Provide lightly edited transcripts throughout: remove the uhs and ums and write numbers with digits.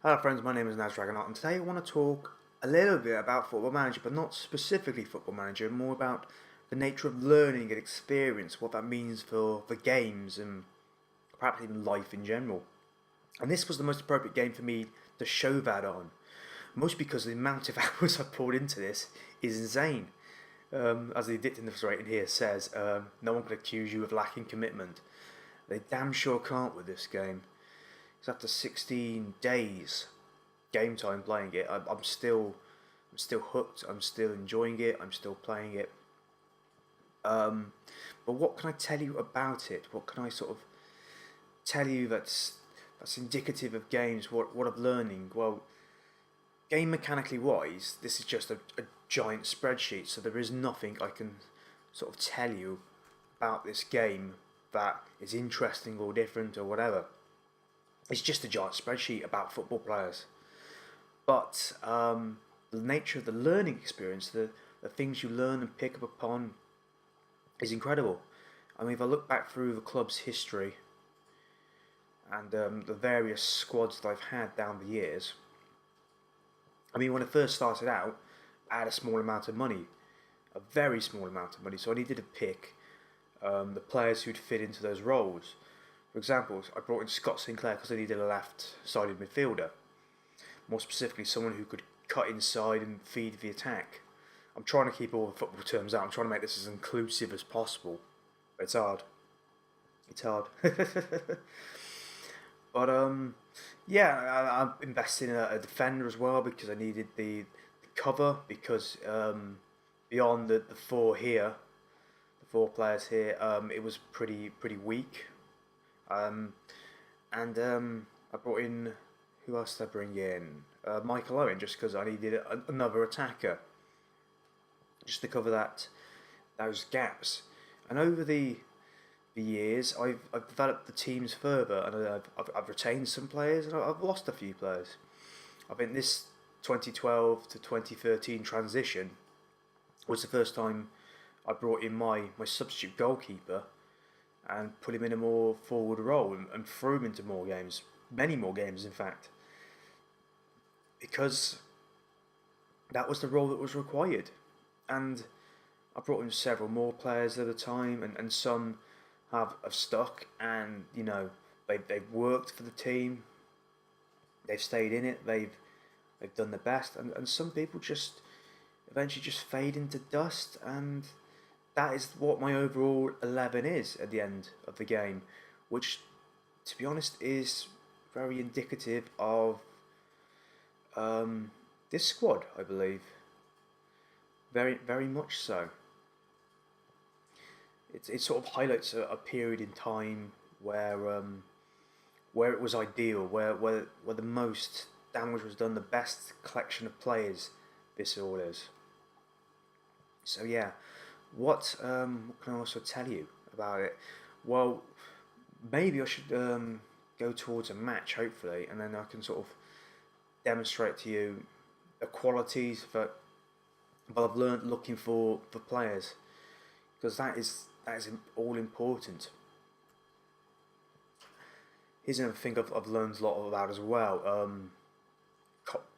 Hello friends, my name is Naz Dragonart and today I want to talk a little bit about Football Manager, but not specifically Football Manager, more about the nature of learning and experience, what that means for games and perhaps even life in general. And this was the most appropriate game for me to show that on, mostly because the amount of hours I poured into this is insane. As the addictiveness rating here says, no one could accuse you of lacking commitment. They damn sure can't with this game. It's after 16 days game time playing it. I'm still hooked. I'm still enjoying it. I'm still playing it. Um, but what can I tell you about it? What can I sort of tell you that's indicative of games? What I'm learning? Well, game mechanically wise, this is just a giant spreadsheet. So there is nothing I can sort of tell you about this game that is interesting or different or whatever. It's just a giant spreadsheet about football players. But the nature of the learning experience, the things you learn and pick up upon, is incredible. I mean, if I look back through the club's history and the various squads that I've had down the years, I mean, when I first started out, I had a small amount of money, a very small amount of money, so I needed to pick the players who'd fit into those roles. For example, I brought in Scott Sinclair because I needed a left-sided midfielder. More specifically, someone who could cut inside and feed the attack. I'm trying to keep all the football terms out. I'm trying to make this as inclusive as possible. But it's hard. It's hard. But yeah, I'm investing in a defender as well because I needed the cover because beyond the four here, the four players here, it was pretty weak. Um, and I brought in, who else did I bring in? Michael Owen, just because I needed another attacker, just to cover those gaps. And over the years, I've developed the teams further, and I've retained some players, and I've lost a few players. I think this 2012 to 2013 transition was the first time I brought in my substitute goalkeeper and put him in a more forward role and threw him into more games, many more games in fact, because that was the role that was required. And I brought in several more players at a time, and some have stuck, and they've worked for the team, they've stayed in it, they've done the best, and some people just eventually just fade into dust, and that is what my overall 11 is at the end of the game, which, to be honest, is very indicative of this squad, I believe. Very much so. It sort of highlights a period in time where it was ideal, where the most damage was done, the best collection of players this all is. So yeah, what can I also tell you about it? Well, maybe I should go towards a match, hopefully, and then I can sort of demonstrate to you the qualities that I've learned looking for players, because that is all important. Here's another thing I've learned a lot about as well.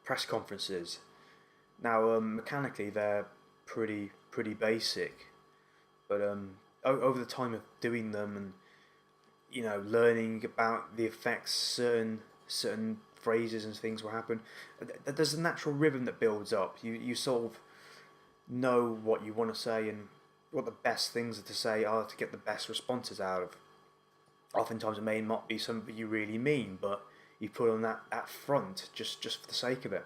Press conferences. Now, mechanically, they're pretty basic, but over the time of doing them and learning about the effects certain phrases and things will happen, there's a natural rhythm that builds up. You sort of know what you want to say and what the best things to say are to get the best responses out of. Oftentimes it may not be something you really mean, but you put on that front just for the sake of it,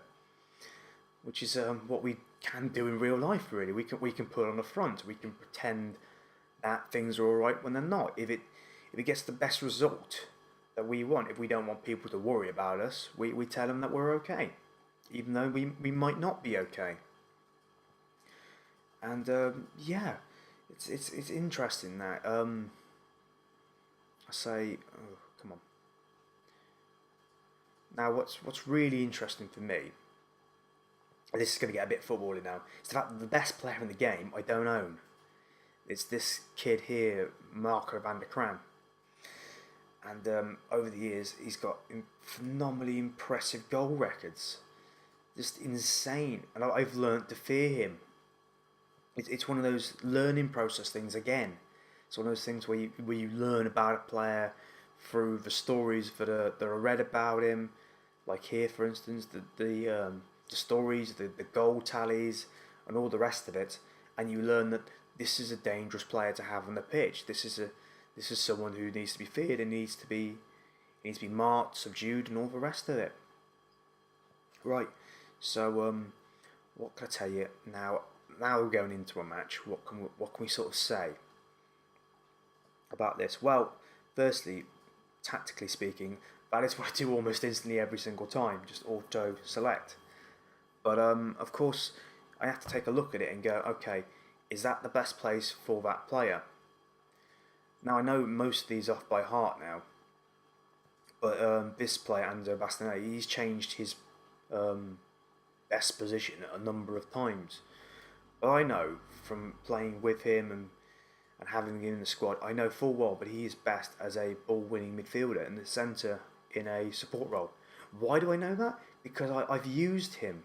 which is what we can do in real life. Really, we can put on a front. We can pretend that things are all right when they're not. If it gets the best result that we want, if we don't want people to worry about us, we tell them that we're okay, even though we might not be okay. And yeah, it's interesting that I say, oh, come on. Now, what's really interesting for me, and this is going to get a bit footbally now, is the fact that the best player in the game I don't own. It's this kid here, Marco van der Kram. And over the years, he's got phenomenally impressive goal records, just insane. And I've learned to fear him. It's one of those learning process things again. It's one of those things where you learn about a player through the stories that are read about him. Like here, for instance, the stories, the goal tallies, and all the rest of it, and you learn that this is a dangerous player to have on the pitch. This is someone who needs to be feared and he needs to be marked, subdued, and all the rest of it. Right. So what can I tell you now? Now we're going into a match. What can we sort of say about this? Well, firstly, tactically speaking, that is what I do almost instantly every single time. Just auto select. But of course, I have to take a look at it and go, okay, is that the best place for that player? Now I know most of these off by heart now, but this player, Andrea Bastianelli, he's changed his best position a number of times. But I know from playing with him and having him in the squad, I know full well, but he is best as a ball-winning midfielder in the centre in a support role. Why do I know that? Because I've used him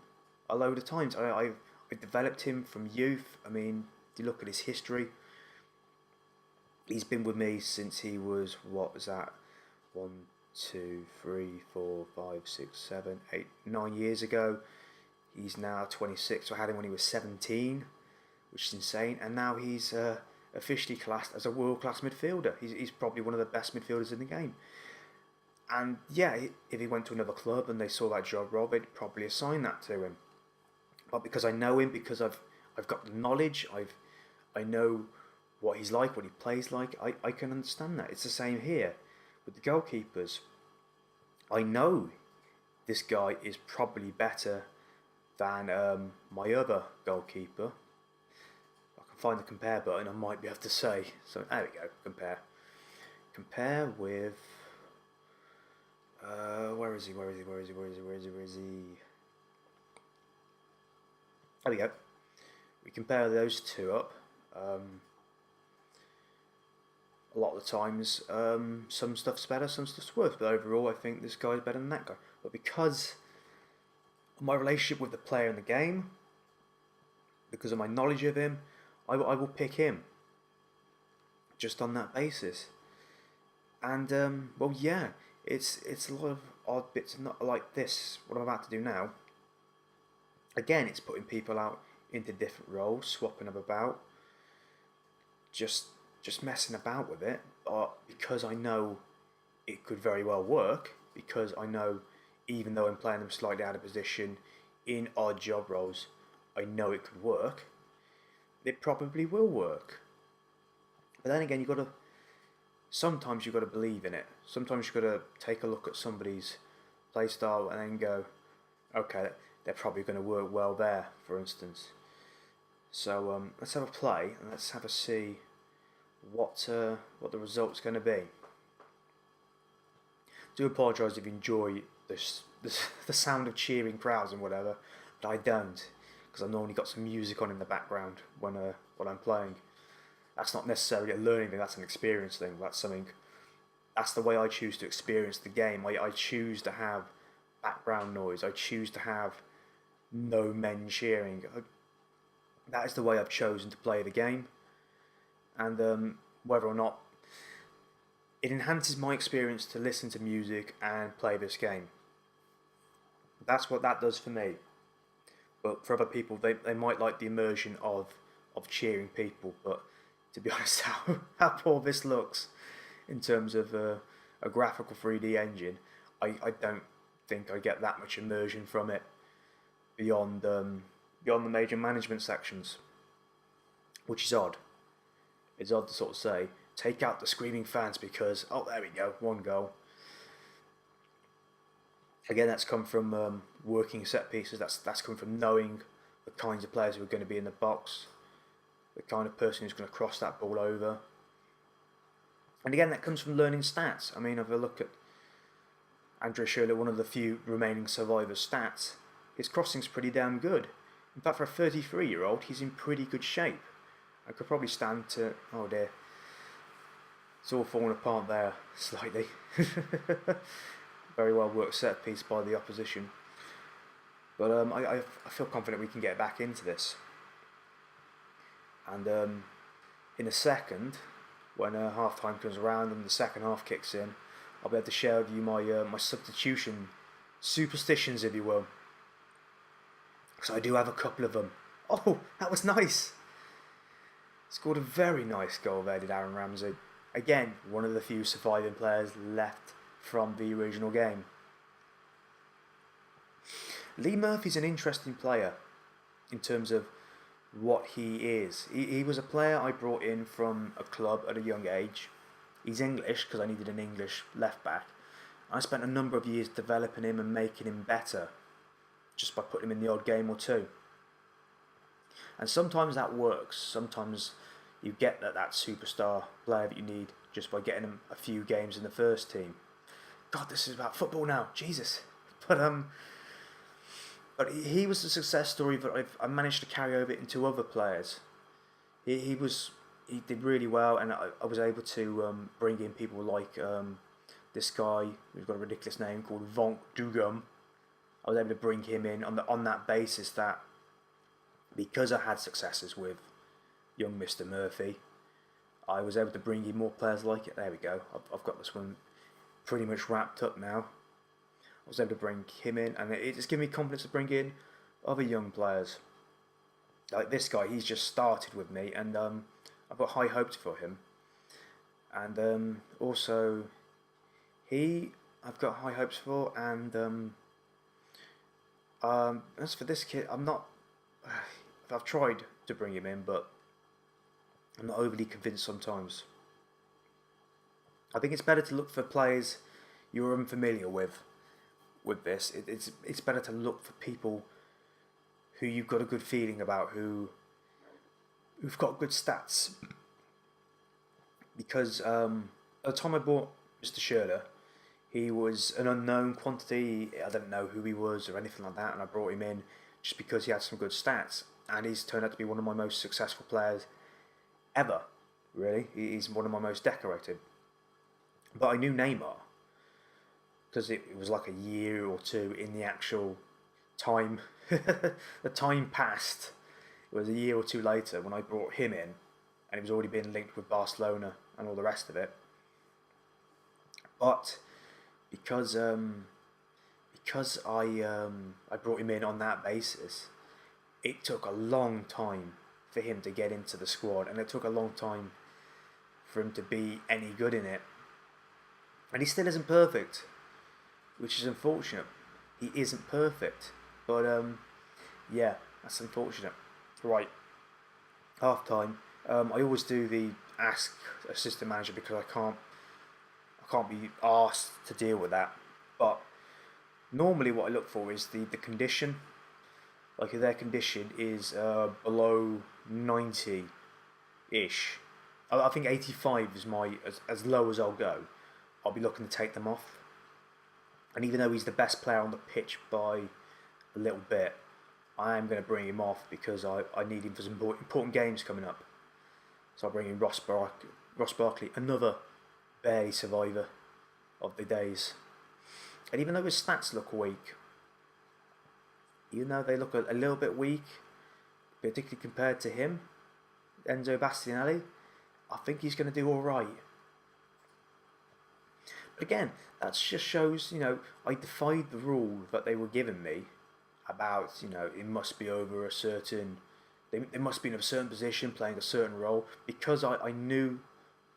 a load of times. I've developed him from youth. I mean, if you look at his history, he's been with me since he was, what was that? 1, 2, 3, 4, 5, 6, 7, 8, 9 years ago. He's now 26, so I had him when he was 17, which is insane. And now he's officially classed as a world-class midfielder. He's probably one of the best midfielders in the game. And yeah, if he went to another club and they saw that job role, they'd probably assign that to him. But because I know him, because I've got the knowledge, I know what he's like, what he plays like, I can understand that. It's the same here with the goalkeepers. I know this guy is probably better than my other goalkeeper. I can find the compare button, I might be able to say. So there we go, compare. Compare with where is he? There we go. We compare those two up. A lot of the times, some stuff's better, some stuff's worse. But overall, I think this guy's better than that guy. But because of my relationship with the player in the game, because of my knowledge of him, I will pick him. Just on that basis. And well, yeah, it's a lot of odd bits, not like this. What I'm about to do now. Again, it's putting people out into different roles, swapping them about, just messing about with it. But because I know it could very well work, because I know even though I'm playing them slightly out of position in odd job roles, I know it could work. It probably will work. But then again, sometimes you've got to believe in it. Sometimes you've got to take a look at somebody's play style and then go, okay, they're probably going to work well there, for instance. So let's have a play and let's have a see what the result's going to be. Do apologise if you enjoy the sound of cheering crowds and whatever, but I don't, because I've normally got some music on in the background when I'm playing. That's not necessarily a learning thing, that's an experience thing. That's the way I choose to experience the game. I choose to have background noise. I choose to have no men cheering. That is the way I've chosen to play the game. And whether or not it enhances my experience to listen to music and play this game. That's what that does for me. But for other people, they might like the immersion of cheering people. But to be honest, how poor this looks in terms of a graphical 3D engine, I don't think I get that much immersion from it beyond the major management sections, which is odd. It's odd to sort of say, take out the screaming fans because, oh, there we go, 1 goal. Again, that's come from working set pieces. That's come from knowing the kinds of players who are going to be in the box, the kind of person who's going to cross that ball over. And again, that comes from learning stats. I mean, if I look at Andrea Schürrle, one of the few remaining survivors' stats, his crossing's pretty damn good. In fact, for a 33-year-old, he's in pretty good shape. I could probably stand to, oh dear, It's all falling apart there slightly. Very well worked set piece by the opposition. But I feel confident we can get back into this. And in a second, when half time comes around and the second half kicks in, I'll be able to share with you my substitution superstitions, if you will. So I do have a couple of them. Oh, that was nice. Scored a very nice goal there, did Aaron Ramsey. Again, one of the few surviving players left from the original game. Lee Murphy's an interesting player in terms of what he is. He was a player I brought in from a club at a young age. He's English because I needed an English left back. I spent a number of years developing him and making him better just by putting him in the odd game or two. And sometimes that works. Sometimes you get that superstar player that you need just by getting him a few games in the first team. God, this is about football now. Jesus. But he was a success story that I managed to carry over into other players. He did really well, and I was able to bring in people like this guy who's got a ridiculous name called Vonk Dugum. I was able to bring him in on that basis that because I had successes with young Mr. Murphy, I was able to bring in more players like it. There we go. I've got this one pretty much wrapped up now. I was able to bring him in, and it just gave me confidence to bring in other young players. Like this guy, he's just started with me, and I've got high hopes for him. And also, I've got high hopes for, and as for this kid, I've tried to bring him in, but I'm not overly convinced sometimes. I think it's better to look for players you're unfamiliar with this. It's better to look for people who you've got a good feeling about, who've got good stats. Because at the time I bought Mr. Schürrle, he was an unknown quantity. I didn't know who he was or anything like that, and I brought him in just because he had some good stats, and he's turned out to be one of my most successful players ever. Really, he's one of my most decorated. But I knew Neymar because it was like a year or two in the actual time. The time passed. It was a year or two later when I brought him in, and he was already being linked with Barcelona and all the rest of it. But because I brought him in on that basis, it took a long time for him to get into the squad, and it took a long time for him to be any good in it. And he still isn't perfect, which is unfortunate. He isn't perfect, but yeah, that's unfortunate. Right, half time. I always do the ask assistant manager because I can't be asked to deal with that. But normally, what I look for is the condition. Like if their condition is below 90-ish, I think 85 is as low as I'll go. I'll be looking to take them off. And even though he's the best player on the pitch by a little bit, I am going to bring him off because I need him for some important games coming up. So I'll bring in Ross Barkley, another barely survivor of the days. And even though his stats look weak, even though they look a little bit weak, particularly compared to him, Enzo Bastianelli, I think he's going to do all right. But again, that just shows, I defied the rule that they were giving me about, it must be over a certain, they must be in a certain position, playing a certain role, because I knew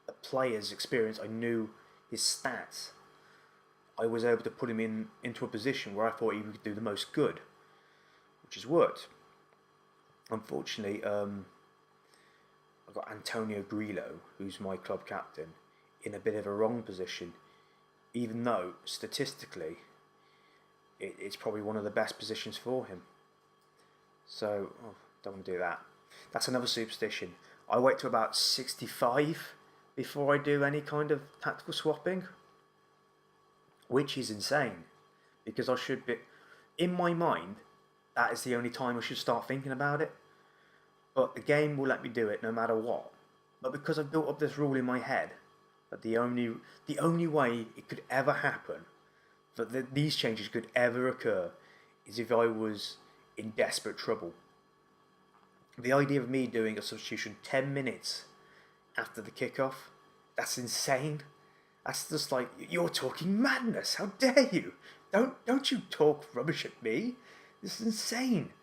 the player's experience, I knew his stats. I was able to put him into a position where I thought he would do the most good, which has worked. Unfortunately, I've got Antonio Grillo, who's my club captain, in a bit of a wrong position, even though statistically it's probably one of the best positions for him. So, don't want to do that. That's another superstition. I wait to about 65 before I do any kind of tactical swapping, which is insane, because I should be, in my mind, that is the only time I should start thinking about it. But the game will let me do it no matter what. But because I've built up this rule in my head, But the only way it could ever happen, that these changes could ever occur, is if I was in desperate trouble. The idea of me doing a substitution 10 minutes after the kickoff, that's insane. That's just like, you're talking madness. How dare you? Don't you talk rubbish at me. This is insane.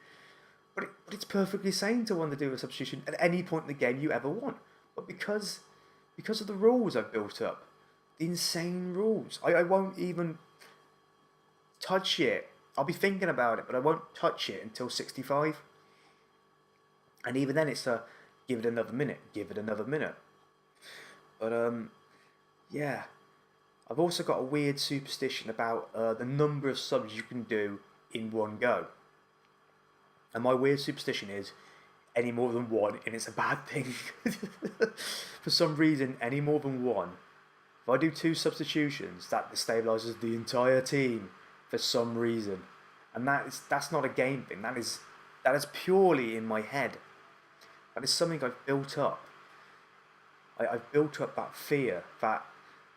But it's perfectly sane to want to do a substitution at any point in the game you ever want. But because of the rules I've built up, the insane rules, I won't even touch it. I'll be thinking about it, but I won't touch it until 65. And even then, it's a give it another minute, give it another minute. But yeah, I've also got a weird superstition about the number of subs you can do in one go. And my weird superstition is any more than one, and it's a bad thing. For some reason, any more than one. If I do two substitutions, that destabilizes the entire team for some reason. And that's not a game thing. That is purely in my head. That is something I've built up. I've built up that fear, that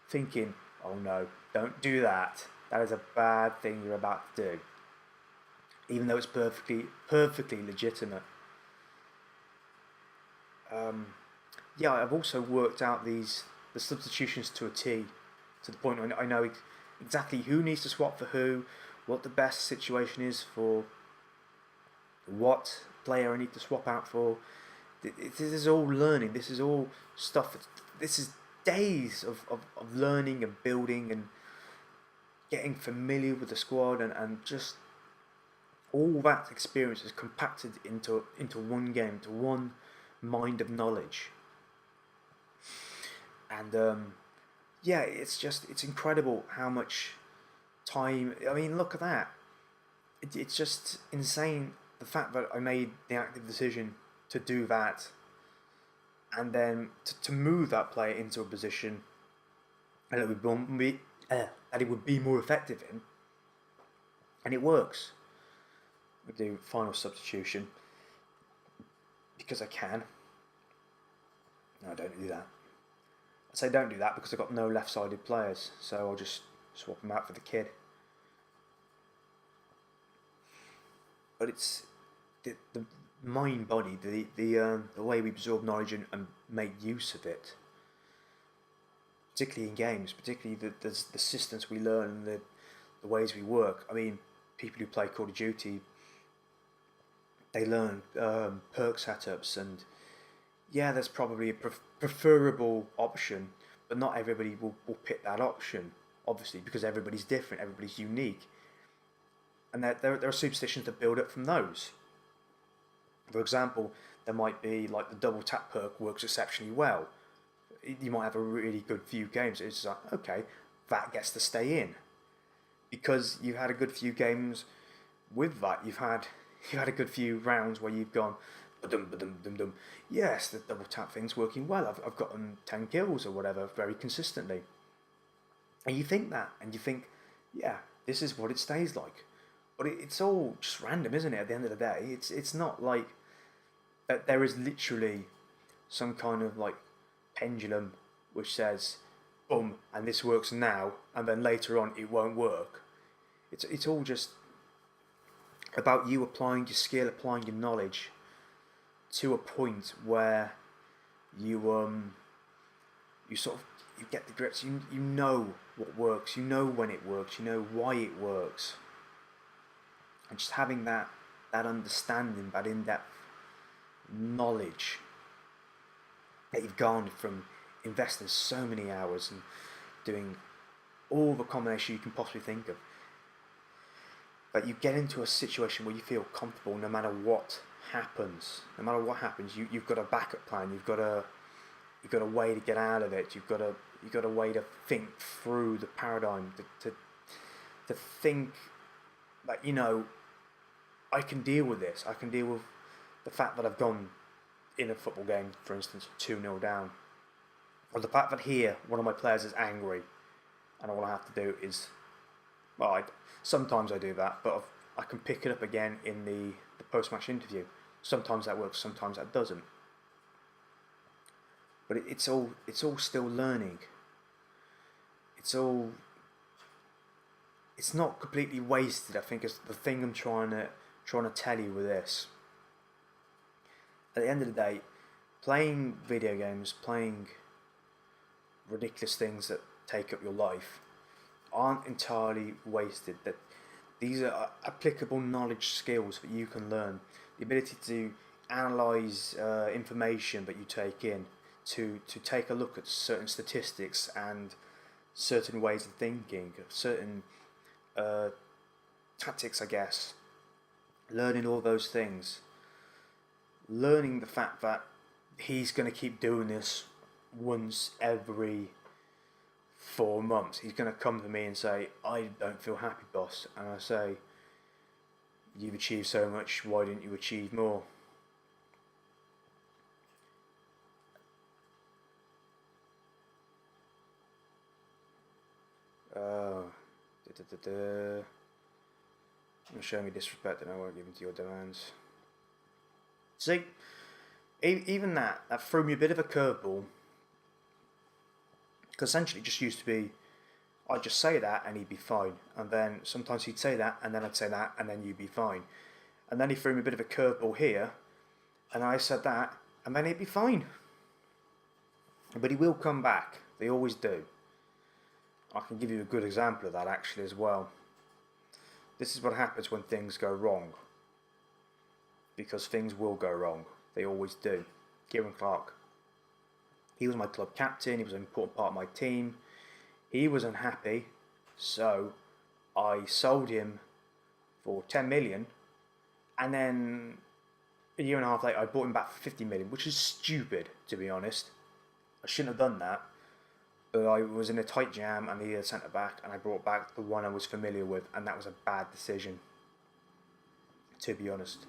thinking, oh no, don't do that. That is a bad thing you're about to do. Even though it's perfectly legitimate. Yeah, I've also worked out the substitutions to a T, to the point where I know exactly who needs to swap for who, what the best situation is for what player I need to swap out for. This is all learning. This is all stuff. This is days of learning and building and getting familiar with the squad, and just all that experience is compacted into one game, to one mind of knowledge. And yeah, it's incredible how much time. I mean, look at that. It's just insane the fact that I made the active decision to do that, and then to move that player into a position that it would be more effective in, and it works. We do final substitution because I can. No, I don't do that. I say don't do that because I've got no left-sided players, so I'll just swap them out for the kid. But it's the mind body, the way we absorb knowledge and make use of it, particularly in games, particularly the systems we learn and the ways we work. I mean, people who play Call of Duty, they learn perk setups, and yeah, there's probably a preferable option, but not everybody will pick that option, obviously, because everybody's different, everybody's unique, and there are superstitions that build up from those. For example, there might be like the double tap perk works exceptionally well. You might have a really good few games. It's like, okay, that gets to stay in because you've had a good few games with that. You've had a good few rounds where you've gone, ba-dum, ba-dum, dum, dum. Yes, the double tap thing's working well. I've gotten 10 kills or whatever very consistently. And you think that, and you think, yeah, this is what it stays like. But it's all just random, isn't it? At the end of the day, it's not like that there is literally some kind of like pendulum which says, boom, and this works now, and then later on it won't work. It's all just about you applying your skill, applying your knowledge to a point where you sort of you get the grips. You know what works. You know when it works. You know why it works. And just having that understanding, that in-depth knowledge that you've garnered from investing so many hours and doing all the combination you can possibly think of, but you get into a situation where you feel comfortable no matter what happens. No matter what happens, you've got a backup plan. You've got a way to get out of it. You've got a way to think through the paradigm, to think that, I can deal with this. I can deal with the fact that I've gone in a football game, for instance, 2-0 down, or the fact that here one of my players is angry, and all I have to do is, well, sometimes I do that, but I can pick it up again in the post-match interview. Sometimes that works, sometimes that doesn't. But it's all still learning. it's not completely wasted. I think it's the thing I'm trying to tell you with this. At the end of the day, playing video games, playing ridiculous things that take up your life, aren't entirely wasted. That these are applicable knowledge skills that you can learn. The ability to analyze information that you take in, to take a look at certain statistics and certain ways of thinking, certain tactics, I guess. Learning all those things. Learning the fact that he's going to keep doing this once every 4 months. He's going to come to me and say, I don't feel happy, boss. And I say, you've achieved so much, why didn't you achieve more? You're showing me disrespect and I won't give in to your demands. See, even that threw me a bit of a curveball. Because essentially it just used to be, I'd just say that and he'd be fine. And then sometimes he'd say that and then I'd say that and then you'd be fine. And then he threw me a bit of a curveball here and I said that and then he'd be fine. But he will come back. They always do. I can give you a good example of that actually as well. This is what happens when things go wrong. Because things will go wrong. They always do. Kieran Clark. He was my club captain. He was an important part of my team. He was unhappy. So I sold him for 10 million. And then a year and a half later I bought him back for 50 million. Which is stupid, to be honest. I shouldn't have done that. But I was in a tight jam and needed a centre back, and I brought back the one I was familiar with, and that was a bad decision. To be honest,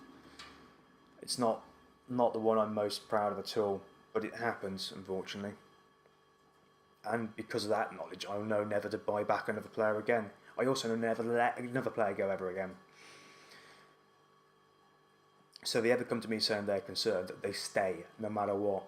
it's not the one I'm most proud of at all, but it happens, unfortunately. And because of that knowledge, I know never to buy back another player again. I also know never to let another player go ever again. So if they ever come to me saying they're concerned, they stay no matter what.